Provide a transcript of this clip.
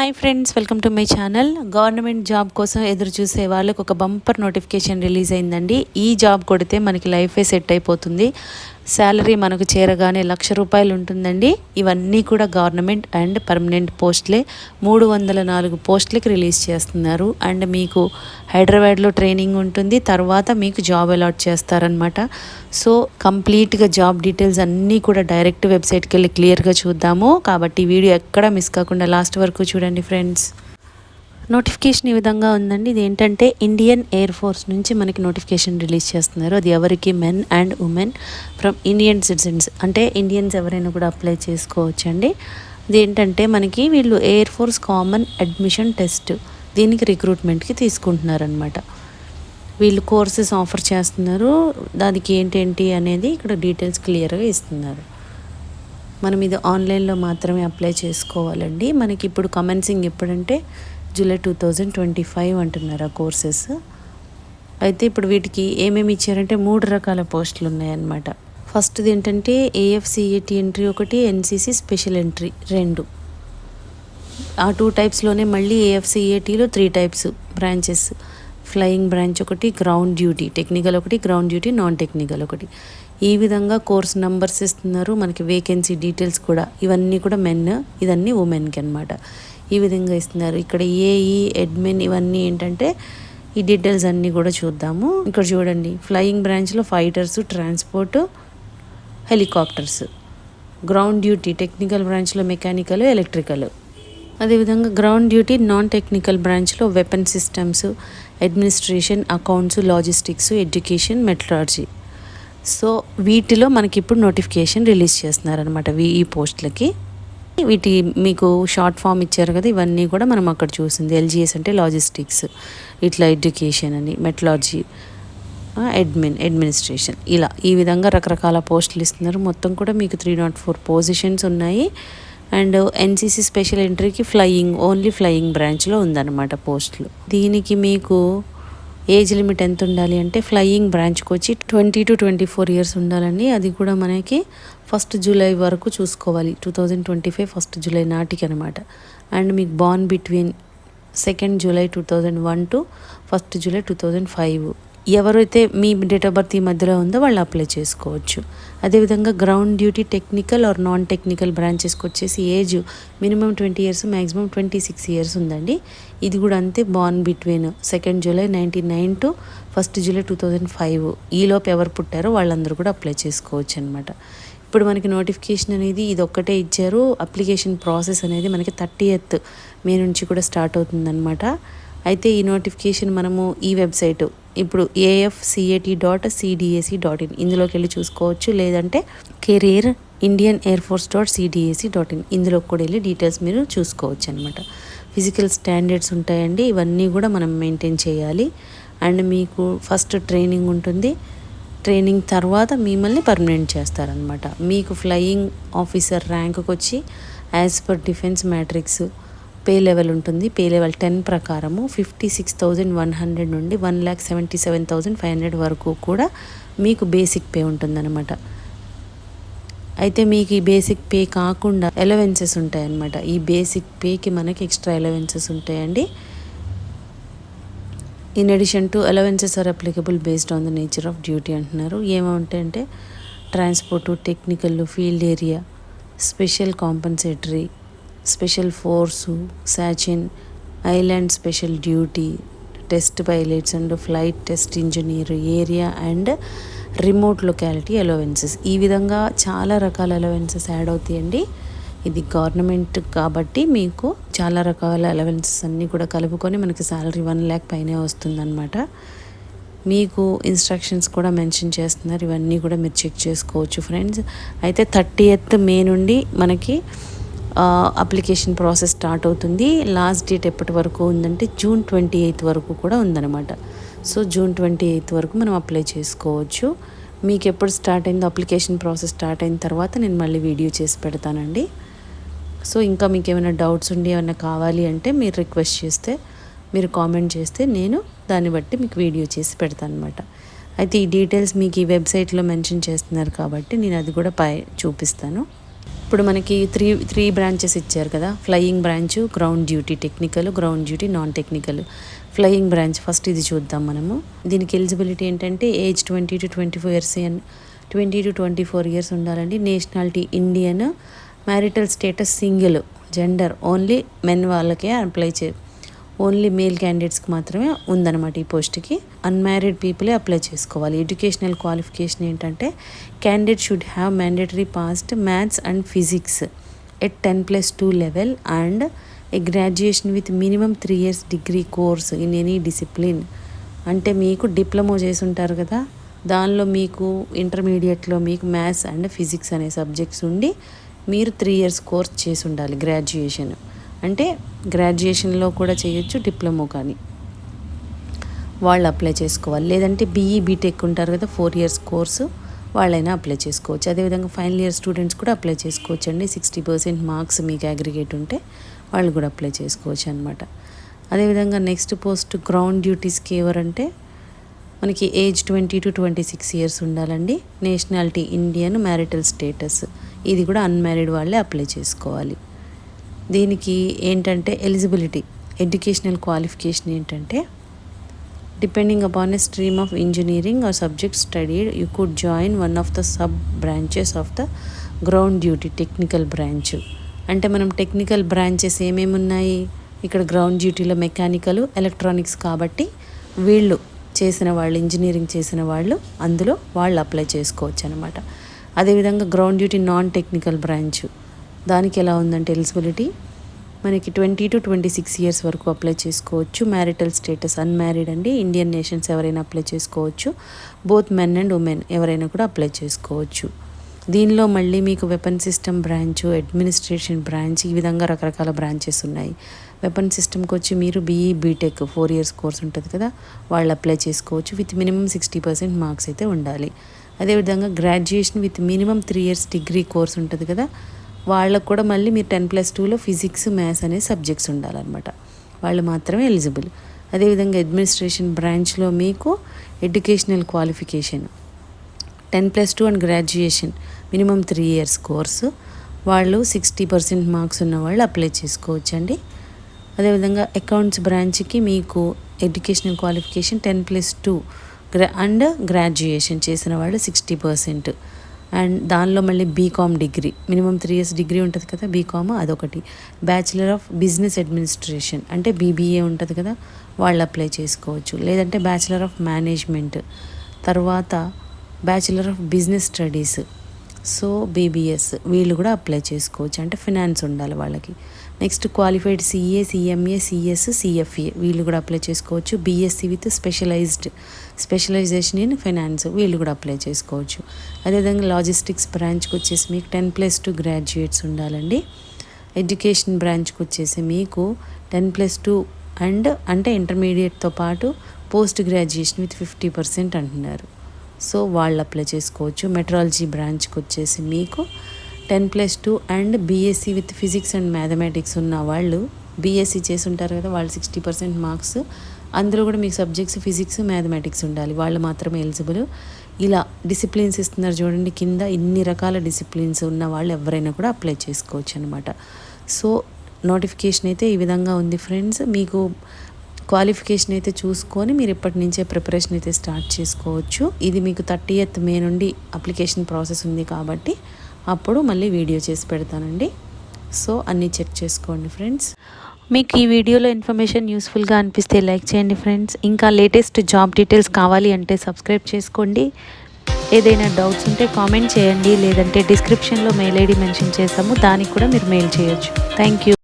Hi friends, welcome to my channel. Government job కోసం ఎదురు చూసే వాళ్ళకి ఒక బంపర్ నోటిఫికేషన్ రిలీజ్ అయిందండి. ఈ జాబ్ కొడితే మనకి లైఫే సెట్ అయిపోతుంది. శాలరీ మనకు చేరగానే ₹1,00,000 ఉంటుందండి. ఇవన్నీ కూడా గవర్నమెంట్ అండ్ పర్మనెంట్ పోస్టులే. 304 పోస్టులకి రిలీజ్ చేస్తున్నారు. అండ్ మీకు హైదరాబాద్లో ట్రైనింగ్ ఉంటుంది, తర్వాత మీకు జాబ్ అలాట్ చేస్తారనమాట. సో కంప్లీట్గా జాబ్ డీటెయిల్స్ అన్నీ కూడా డైరెక్ట్ వెబ్సైట్కి వెళ్ళి క్లియర్గా చూద్దాము. కాబట్టి వీడియో ఎక్కడా మిస్ కాకుండా లాస్ట్ వరకు చూడండి ఫ్రెండ్స్. నోటిఫికేషన్ ఈ విధంగా ఉందండి. ఇది ఏంటంటే ఇండియన్ ఎయిర్ ఫోర్స్ నుంచి మనకి నోటిఫికేషన్ రిలీజ్ చేస్తున్నారు. అది ఎవరికి? Men and women from Indian citizens, అంటే ఇండియన్స్ ఎవరైనా కూడా అప్లై చేసుకోవచ్చండి. ఇది ఏంటంటే మనకి వీళ్ళు air force common admission test, దీనికి రిక్రూట్మెంట్కి తీసుకుంటున్నారనమాట. వీళ్ళు కోర్సెస్ ఆఫర్ చేస్తున్నారు. దానికి ఏంటేంటి అనేది ఇక్కడ డీటెయిల్స్ క్లియర్గా ఇస్తున్నారు. మనం ఇది ఆన్లైన్లో మాత్రమే అప్లై చేసుకోవాలండి. మనకి ఇప్పుడు కమెన్సింగ్ ఎప్పుడంటే జూలై 2025 అంటున్నారు ఆ కోర్సెస్. అయితే ఇప్పుడు వీటికి ఏమేమి ఇచ్చారంటే 3 రకాల పోస్టులు ఉన్నాయన్నమాట. ఫస్ట్ది ఏంటంటే AFCET ఎంట్రీ ఒకటి, NCC స్పెషల్ ఎంట్రీ 2. ఆ 2 టైప్స్లోనే మళ్ళీ AFCETలో 3 టైప్స్ బ్రాంచెస్. ఫ్లయింగ్ బ్రాంచ్ ఒకటి, గ్రౌండ్ డ్యూటీ టెక్నికల్ ఒకటి, గ్రౌండ్ డ్యూటీ నాన్ టెక్నికల్ ఒకటి. ఈ విధంగా కోర్స్ నెంబర్స్ ఇస్తున్నారు. మనకి వేకెన్సీ డీటెయిల్స్ కూడా, ఇవన్నీ కూడా మెన్, ఇదన్నీ ఉమెన్కి అనమాట. ఈ విధంగా ఇస్తున్నారు. ఇక్కడ ఏఈ, అడ్మిన్ ఇవన్నీ ఏంటంటే ఈ డీటెయిల్స్ అన్నీ కూడా చూద్దాము. ఇక్కడ చూడండి, ఫ్లయింగ్ బ్రాంచ్లో fighters, transport, helicopters. Ground duty technical బ్రాంచ్లో మెకానికల్, ఎలక్ట్రికల్. అదేవిధంగా గ్రౌండ్ డ్యూటీ నాన్ టెక్నికల్ బ్రాంచ్లో weapon systems, administration, accounts, logistics, education, metrology. So వీటిలో మనకి ఇప్పుడు నోటిఫికేషన్ రిలీజ్ చేస్తున్నారనమాట ఈ పోస్టులకి. వీటి మీకు షార్ట్ ఫామ్ ఇచ్చారు కదా, ఇవన్నీ కూడా మనం అక్కడ చూసింది. LGS అంటే లాజిస్టిక్స్, ఇట్లా ఎడ్యుకేషన్ అని, మెట్రాలజీ, అడ్మినిస్ట్రేషన్, ఇలా ఈ విధంగా రకరకాల పోస్టులు ఇస్తున్నారు. మొత్తం కూడా మీకు 304 పొజిషన్స్ ఉన్నాయి. అండ్ NCC స్పెషల్ ఎంట్రీకి ఓన్లీ ఫ్లయింగ్ బ్రాంచ్లో ఉందన్నమాట పోస్టులు. దీనికి మీకు ఏజ్ లిమిట్ ఎంత ఉండాలి అంటే ఫ్లయింగ్ బ్రాంచ్కి వచ్చి 20 to 24 ఇయర్స్ ఉండాలండి. అది కూడా మనకి 1 జూలై వరకు చూసుకోవాలి, 2025 1 జూలై నాటికి అనమాట. అండ్ మీకు born between 2 July 2001 to 1 July 2005. ఎవరైతే మీ డేట్ ఆఫ్ బర్త్ ఈ మధ్యలో ఉందో వాళ్ళు అప్లై చేసుకోవచ్చు. అదేవిధంగా ground duty technical or non technical బ్రాంచెస్కి వచ్చేసి age minimum 20 years, maximum 26 years ఉందండి. ఇది కూడా అంతే, born between 2 July 1999 to 1 July 2005. ఈలోపు ఎవరు పుట్టారో వాళ్ళందరూ కూడా అప్లై చేసుకోవచ్చు అనమాట. ఇప్పుడు మనకి నోటిఫికేషన్ అనేది ఇది ఒక్కటే ఇచ్చారు. అప్లికేషన్ ప్రాసెస్ అనేది మనకి 30th మే నుంచి కూడా స్టార్ట్ అవుతుందన్నమాట. అయితే ఈ నోటిఫికేషన్ మనము ఈ వెబ్సైట్ ఇప్పుడు AFCET.cdac.in ఇందులోకి వెళ్ళి చూసుకోవచ్చు. లేదంటే కెరీర్ ఇండియన్ ఎయిర్ ఫోర్స్.cdac.in ఇందులోకి కూడా వెళ్ళి డీటెయిల్స్ మీరు చూసుకోవచ్చు అనమాట. ఫిజికల్ స్టాండర్డ్స్ ఉంటాయండి, ఇవన్నీ కూడా మనం మెయింటైన్ చేయాలి. అండ్ మీకు ఫస్ట్ ట్రైనింగ్ ఉంటుంది. ట్రైనింగ్ తర్వాత మిమ్మల్ని పర్మనెంట్ చేస్తారనమాట. మీకు ఫ్లయింగ్ ఆఫీసర్ ర్యాంక్కి వచ్చి as per defence matrix pay level ఉంటుంది. పే లెవెల్ 10 ప్రకారము 56,100 నుండి 1,77,500 వరకు కూడా మీకు బేసిక్ పే ఉంటుందన్నమాట. అయితే మీకు ఈ బేసిక్ పే కాకుండా అలవెన్సెస్ ఉంటాయన్నమాట. ఈ బేసిక్ పేకి మనకి ఎక్స్ట్రా అలవెన్సెస్ ఉంటాయండి. In addition to allowances are applicable based on the nature of duty అంటున్నారు. ఏమంటాయంటే transport, technical, field area, special compensatory, special force, Siachen, island special duty, test pilots and flight test engineer, area and remote locality allowances. ఈ విధంగా చాలా రకాల allowances add అవుతాయండి. ఇది government కాబట్టి మీకు చాలా రకాల అలవెన్సెస్ అన్నీ కూడా కలుపుకొని మనకి శాలరీ 1 lakh పైనే వస్తుందన్నమాట. మీకు ఇన్స్ట్రక్షన్స్ కూడా మెన్షన్ చేస్తున్నారు. ఇవన్నీ కూడా మీరు చెక్ చేసుకోవచ్చు ఫ్రెండ్స్. అయితే 30th మే నుండి మనకి అప్లికేషన్ ప్రాసెస్ స్టార్ట్ అవుతుంది. లాస్ట్ డేట్ ఎప్పటి వరకు ఉందంటే జూన్ 28 వరకు కూడా ఉందన్నమాట. సో జూన్ 28 వరకు మనం అప్లై చేసుకోవచ్చు. మీకు ఎప్పుడు స్టార్ట్ అయిందో అప్లికేషన్ ప్రాసెస్ స్టార్ట్ అయిన తర్వాత నేను మళ్ళీ వీడియో చేసి పెడతానండి. సో ఇంకా మీకు ఏమైనా డౌట్స్ ఉండి ఏమైనా కావాలి అంటే మీరు రిక్వెస్ట్ చేస్తే, మీరు కామెంట్ చేస్తే నేను దాన్ని బట్టి మీకు వీడియో చేసి పెడతాను అనమాట. అయితే ఈ డీటెయిల్స్ మీకు ఈ వెబ్సైట్లో మెన్షన్ చేస్తున్నారు కాబట్టి నేను అది కూడా చూపిస్తాను. ఇప్పుడు మనకి త్రీ బ్రాంచెస్ ఇచ్చారు కదా, flying branch, ground duty technical, ground duty non technical. Flying branch first ఇది చూద్దాం మనము. దీనికి ఎలిజిబిలిటీ ఏంటంటే age 20 to 24 years 20 to 24 years ఉండాలండి. Nationality Indian, marital status single, gender only men వాళ్ళకే అప్లై ఓన్లీ మేల్ క్యాండిడేట్స్కి మాత్రమే ఉందన్నమాట ఈ పోస్ట్కి. అన్మ్యారీడ్ పీపులే అప్లై చేసుకోవాలి. ఎడ్యుకేషనల్ క్వాలిఫికేషన్ ఏంటంటే candidate should have mandatory passed maths and physics at 10+2 level and a graduation with minimum 3 years degree course in any discipline. అంటే మీకు డిప్లొమా చేసి ఉంటారు కదా, దానిలో మీకు ఇంటర్మీడియట్లో మీకు మ్యాథ్స్ అండ్ ఫిజిక్స్ అనే సబ్జెక్ట్స్ ఉండి మీరు 3 years కోర్స్ చేసి ఉండాలి. గ్రాడ్యుయేషన్ అంటే గ్రాడ్యుయేషన్లో కూడా చేయొచ్చు, డిప్లొమా కానీ వాళ్ళు అప్లై చేసుకోవాలి. లేదంటే బీఈ బీటెక్ ఉంటారు కదా 4 years కోర్సు, వాళ్ళైనా అప్లై చేసుకోవచ్చు. అదేవిధంగా ఫైనల్ ఇయర్ స్టూడెంట్స్ కూడా అప్లై చేసుకోవచ్చు అండి. 60% మార్క్స్ మీకు అగ్రిగేట్ ఉంటే వాళ్ళు కూడా అప్లై చేసుకోవచ్చు అనమాట. అదేవిధంగా నెక్స్ట్ పోస్ట్ గ్రౌండ్ డ్యూటీస్కి ఎవరంటే మనకి ఏజ్ 20 to 26 ఇయర్స్ ఉండాలండి. నేషనాలిటీ ఇండియన్, మ్యారిటల్ స్టేటస్ ఇది కూడా అన్మ్యారీడ్ వాళ్ళే అప్లై చేసుకోవాలి. దీనికి ఏంటంటే ఎలిజిబిలిటీ ఎడ్యుకేషనల్ క్వాలిఫికేషన్ ఏంటంటే depending upon a stream of engineering or subject studied you could join one of the sub branches of the ground duty technical branch. అంటే మనం technical branches ఏమేమి ఉన్నాయి ఇక్కడ గ్రౌండ్ డ్యూటీలో మెకానికల్, ఎలక్ట్రానిక్స్ కాబట్టి వీళ్ళు చేసిన వాళ్ళు ఇంజనీరింగ్ చేసిన వాళ్ళు అందులో వాళ్ళు అప్లై చేసుకోవచ్చు అనమాట. అదేవిధంగా ground duty non technical branch దానికి ఎలా ఉందంటే ఎలిజిబిలిటీ మనకి 20 to 26 ఇయర్స్ వరకు అప్లై చేసుకోవచ్చు. మ్యారిటల్ స్టేటస్ అన్మ్యారీడ్ అండి. ఇండియన్ నేషన్స్ ఎవరైనా అప్లై చేసుకోవచ్చు. బోత్ మెన్ అండ్ ఉమెన్ ఎవరైనా కూడా అప్లై చేసుకోవచ్చు. దీనిలో మళ్ళీ మీకు weapon system branch, administration branch ఈ విధంగా రకరకాల బ్రాంచెస్ ఉన్నాయి. వెపన్ సిస్టమ్కి వచ్చి మీరు బీఈ బీటెక్ 4 years కోర్స్ ఉంటుంది కదా, వాళ్ళు అప్లై చేసుకోవచ్చు. విత్ మినిమం 60% మార్క్స్ అయితే ఉండాలి. అదేవిధంగా graduation with minimum 3 years degree course ఉంటుంది కదా, వాళ్ళకు కూడా మళ్ళీ మీరు 10+2లో ఫిజిక్స్, మ్యాథ్స్ అనే సబ్జెక్ట్స్ ఉండాలన్నమాట. వాళ్ళు మాత్రమే ఎలిజిబుల్. అదేవిధంగా అడ్మినిస్ట్రేషన్ బ్రాంచ్లో మీకు educational qualification 10+2 and graduation minimum 3 years course, వాళ్ళు 60% మార్క్స్ ఉన్న వాళ్ళు అప్లై చేసుకోవచ్చండి. అదేవిధంగా అకౌంట్స్ బ్రాంచ్కి మీకు ఎడ్యుకేషనల్ క్వాలిఫికేషన్ 10+2 అండ్ గ్రాడ్యుయేషన్ చేసిన వాళ్ళు 60%. అండ్ దానిలో మళ్ళీ BCom degree minimum 3 years degree ఉంటుంది కదా బీకామ్, అదొకటి. బ్యాచిలర్ ఆఫ్ బిజినెస్ అడ్మినిస్ట్రేషన్ అంటే బీబీఏ ఉంటుంది కదా, వాళ్ళు అప్లై చేసుకోవచ్చు. లేదంటే బ్యాచిలర్ ఆఫ్ మేనేజ్మెంట్, తర్వాత bachelor of business studies, so BBS వీళ్ళు కూడా అప్లై చేసుకోవచ్చు. అంటే ఫినాన్స్ ఉండాలి వాళ్ళకి. Next qualified CA, CMA, CS, CFA వీళ్ళు కూడా అప్లై చేసుకోవచ్చు. BSc with specialization in finance వీళ్ళు కూడా అప్లై చేసుకోవచ్చు. అదేవిధంగా లాజిస్టిక్స్ బ్రాంచ్కి వచ్చేసి మీకు 10+2 గ్రాడ్యుయేట్స్ ఉండాలండి. ఎడ్యుకేషన్ బ్రాంచ్కి వచ్చేసి మీకు 10+2 అండ్ అంటే ఇంటర్మీడియట్తో పాటు పోస్ట్ గ్రాడ్యుయేషన్ విత్ 50% అంటున్నారు, సో వాళ్ళు అప్లై చేసుకోవచ్చు. మెట్రాలజీ బ్రాంచ్కి వచ్చేసి మీకు 10+2 and BSc with physics and mathematics ఉన్న వాళ్ళు బీఎస్సీ చేసి ఉంటారు కదా, వాళ్ళు 60% మార్క్స్, అందులో కూడా మీకు సబ్జెక్ట్స్ ఫిజిక్స్, మ్యాథమెటిక్స్ ఉండాలి, వాళ్ళు మాత్రమే ఎలిజిబుల్. ఇలా డిసిప్లిన్స్ ఇస్తున్నారు చూడండి కింద, ఇన్ని రకాల డిసిప్లిన్స్ ఉన్న వాళ్ళు ఎవరైనా కూడా అప్లై చేసుకోవచ్చు అనమాట. సో నోటిఫికేషన్ అయితే ఈ విధంగా ఉంది ఫ్రెండ్స్. మీకు క్వాలిఫికేషన్ అయితే చూసుకొని మీరు ఇప్పటి నుంచే ప్రిపరేషన్ అయితే స్టార్ట్ చేసుకోవచ్చు. ఇది మీకు 30th May నుండి అప్లికేషన్ ప్రాసెస్ ఉంది కాబట్టి అప్పుడు మళ్ళీ వీడియో చేసి పెడతానండి. సో అన్నీ చెక్ చేసుకోండి ఫ్రెండ్స్. మీకు ఈ వీడియోలో ఇన్ఫర్మేషన్ యూస్ఫుల్గా అనిపిస్తే లైక్ చేయండి ఫ్రెండ్స్. ఇంకా లేటెస్ట్ జాబ్ డీటెయిల్స్ కావాలి అంటే సబ్స్క్రైబ్ చేసుకోండి. ఏదైనా డౌట్స్ ఉంటే కామెంట్ చేయండి, లేదంటే డిస్క్రిప్షన్లో మెయిల్ ఐడి మెన్షన్ చేసాము, దానికి కూడా మీరు మెయిల్ చేయొచ్చు. Thank you.